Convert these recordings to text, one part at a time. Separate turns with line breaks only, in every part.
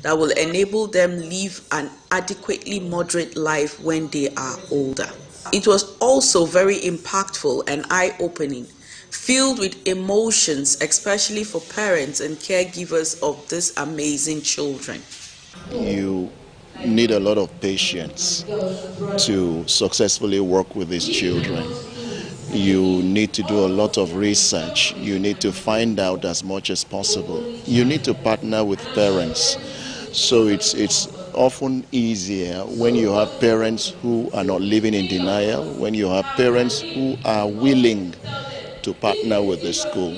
that will enable them live an adequately moderate life when they are older. It was also very impactful and eye-opening, filled with emotions, especially for parents and caregivers of these amazing children.
You need a lot of patience to successfully work with these children. You need to do a lot of research. You need to find out as much as possible. You need to partner with parents. So it's often easier when you have parents who are not living in denial, when you have parents who are willing to partner with the school.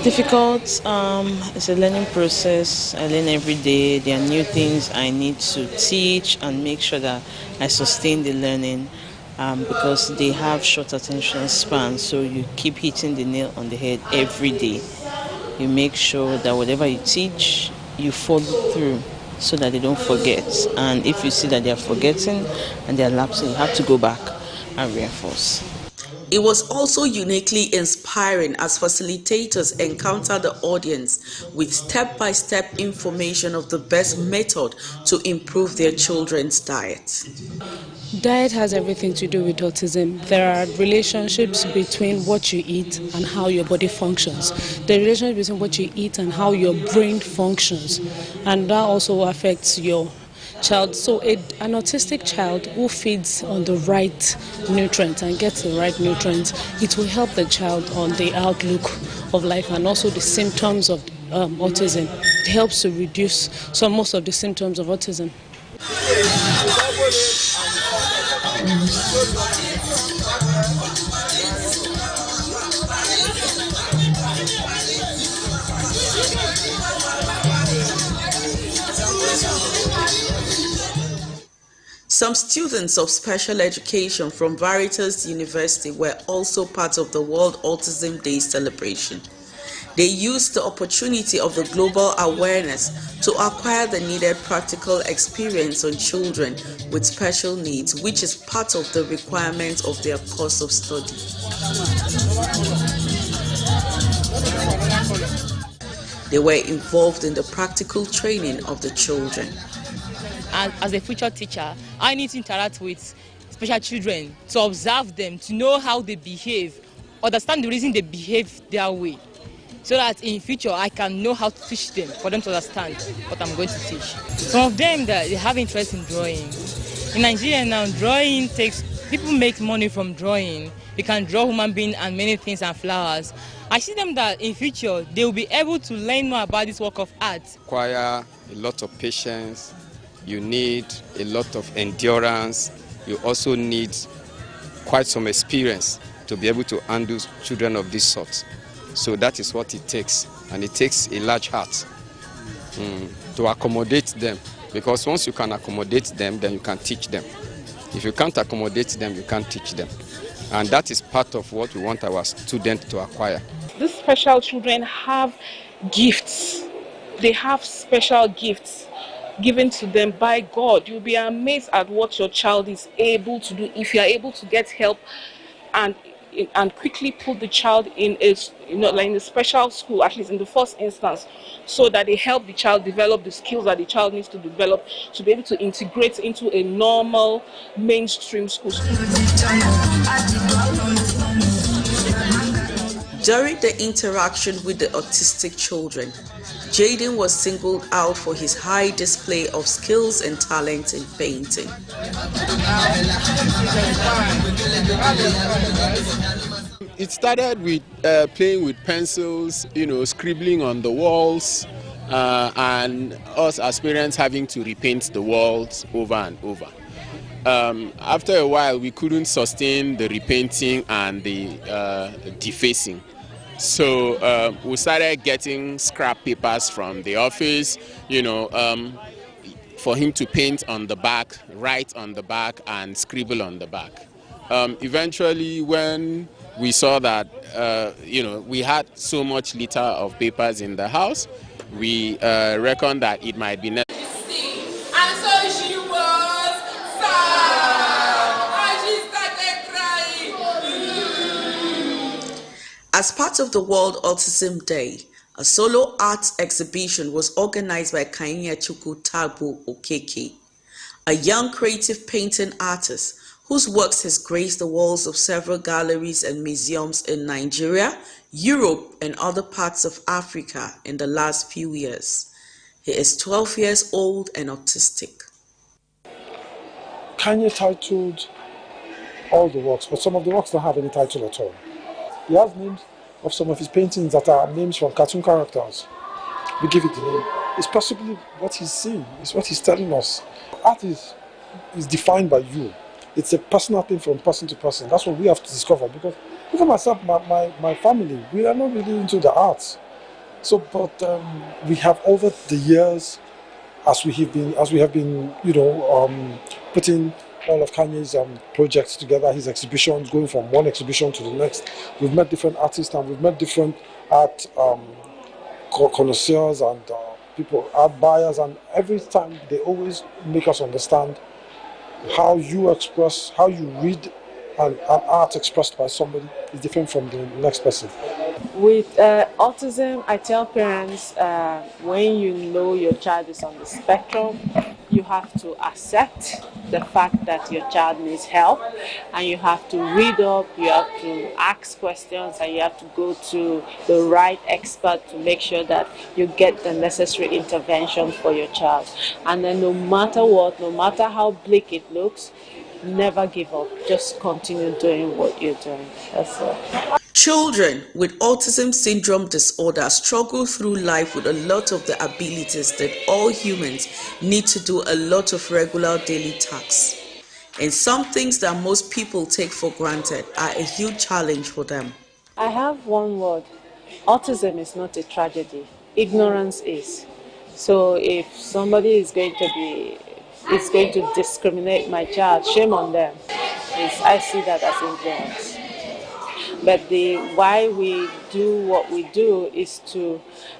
Difficult. It's a learning process. I learn every day. There are new things I need to teach and make sure that I sustain the learning because they have short attention span. So you keep hitting the nail on the head every day. You make sure that whatever you teach, you follow through so that they don't forget. And if you see that they are forgetting and they are lapsing, you have to go back and reinforce.
It was also uniquely inspiring as facilitators encounter the audience with step-by-step information of the best method to improve their children's diet.
Diet has everything to do with autism. There are relationships between what you eat and how your body functions. The relationship between what you eat and how your brain functions. And that also affects your child. So an autistic child who feeds on the right nutrients and gets the right nutrients, it will help the child on the outlook of life and also the symptoms of autism. It helps to reduce most of the symptoms of autism.
Some students of special education from Veritas University were also part of the World Autism Day celebration. They used the opportunity of the global awareness to acquire the needed practical experience on children with special needs, which is part of the requirement of their course of study. They were involved in the practical training of the children.
As a future teacher, I need to interact with special children, to observe them, to know how they behave, understand the reason they behave their way, so that in future I can know how to teach them, for them to understand what I'm going to teach. Some of them, they have interest in drawing. In Nigeria now, drawing people make money from drawing. You can draw human beings and many things and flowers. I see them that in future they will be able to learn more about this work of art.
Require a lot of patience. You need a lot of endurance. You also need quite some experience to be able to handle children of this sort. So that is what it takes. And it takes a large heart to accommodate them. Because once you can accommodate them, then you can teach them. If you can't accommodate them, you can't teach them. And that is part of what we want our students to acquire.
These special children have gifts. They have special gifts given to them by God. You'll be amazed at what your child is able to do if you are able to get help and quickly put the child in a special school, at least in the first instance, so that they help the child develop the skills that the child needs to develop to be able to integrate into a normal mainstream school.
During the interaction with the autistic children, Jaden was singled out for his high display of skills and talent in painting.
It started with playing with pencils, scribbling on the walls, and us as parents having to repaint the walls over and over. After a while, we couldn't sustain the repainting and the defacing. So we started getting scrap papers from the office, for him to paint on the back, write on the back, and scribble on the back. Eventually, when we saw that, we had so much litter of papers in the house, we reckoned that it might be necessary. As
part of the World Autism Day, a A solo art exhibition was organized by Kainya Chukwu Tagbo Okeke, a young creative painting artist whose works has graced the walls of several galleries and museums in Nigeria, Europe, and other parts of Africa in the last few years. He is 12 years old and autistic.
Kanye titled all the works, but some of the works don't have any title at all. He has names of some of his paintings that are names from cartoon characters. We give it the name. It's possibly what he's seeing, it's what he's telling us. Art is defined by you. It's a personal thing from person to person. That's what we have to discover, because even myself, my family, we are not really into the arts. So, but we have over the years, as we have been, putting all of Kanye's projects together, his exhibitions, going from one exhibition to the next. We've met different artists and we've met different art connoisseurs and people, art buyers, and every time they always make us understand how you read an art expressed by somebody is different from the next person.
With autism, I tell parents when you know your child is on the spectrum, you have to accept the fact that your child needs help, and you have to read up, you have to ask questions, and you have to go to the right expert to make sure that you get the necessary intervention for your child. And then no matter what, no matter how bleak it looks, never give up. Just continue doing what you're doing. That's it.
Children with autism syndrome disorder struggle through life with a lot of the abilities that all humans need to do a lot of regular daily tasks. And some things that most people take for granted are a huge challenge for them.
I have one word. Autism is not a tragedy. Ignorance is. So if somebody is going to discriminate my child, shame on them. I see that as ignorance. But why we do what we do is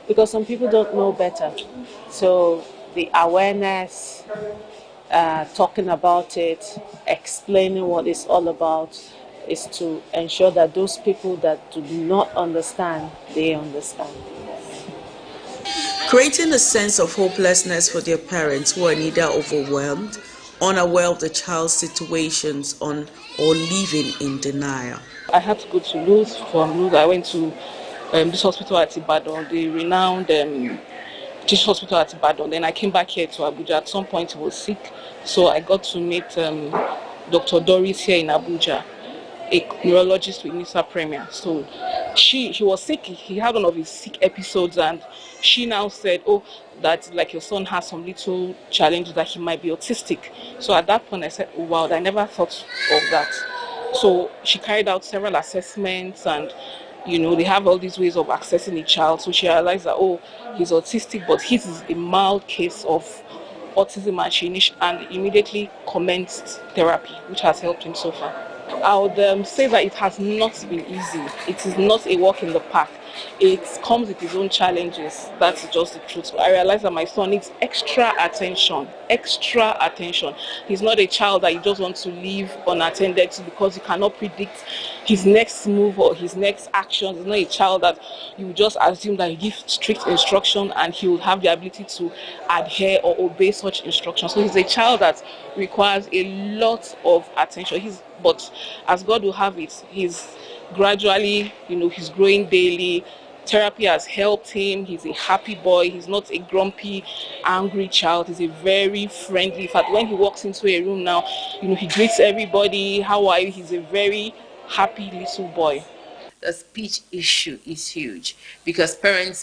because some people don't know better. So the awareness, talking about it, explaining what it's all about, is to ensure that those people that do not understand, they understand.
Creating a sense of hopelessness for their parents who are neither overwhelmed, unaware of the child's situations, or living in denial.
I had to go to Luz. From Luz, I went to this hospital at Ibadan, the renowned teaching hospital at Ibadan. Then I came back here to Abuja. At some point, he was sick, so I got to meet Dr. Doris here in Abuja, a neurologist with NISA Premier. So he was sick. He had one of his sick episodes, and she now said, "Oh, that like your son has some little challenges, that he might be autistic." So at that point, I said, "Oh, wow, I never thought of that." So she carried out several assessments, and they have all these ways of accessing a child. So she realized that, oh, he's autistic, but his is a mild case of autism, and she immediately commenced therapy, which has helped him so far. I would say that it has not been easy. It is not a walk in the park. It comes with its own challenges. That's just the truth. I realized that my son needs extra attention. He's not a child that you just want to leave unattended to, because you cannot predict his next move or his next action. He's not a child that you just assume that you give strict instruction and he will have the ability to adhere or obey such instructions. So he's a child that requires a lot of attention. But as God will have it, he's gradually, he's growing daily. Therapy has helped him. He's a happy boy. He's not a grumpy, angry child. He's a very friendly. In fact, when he walks into a room now, he greets everybody. How are you? He's a very happy little boy.
The speech issue is huge because parents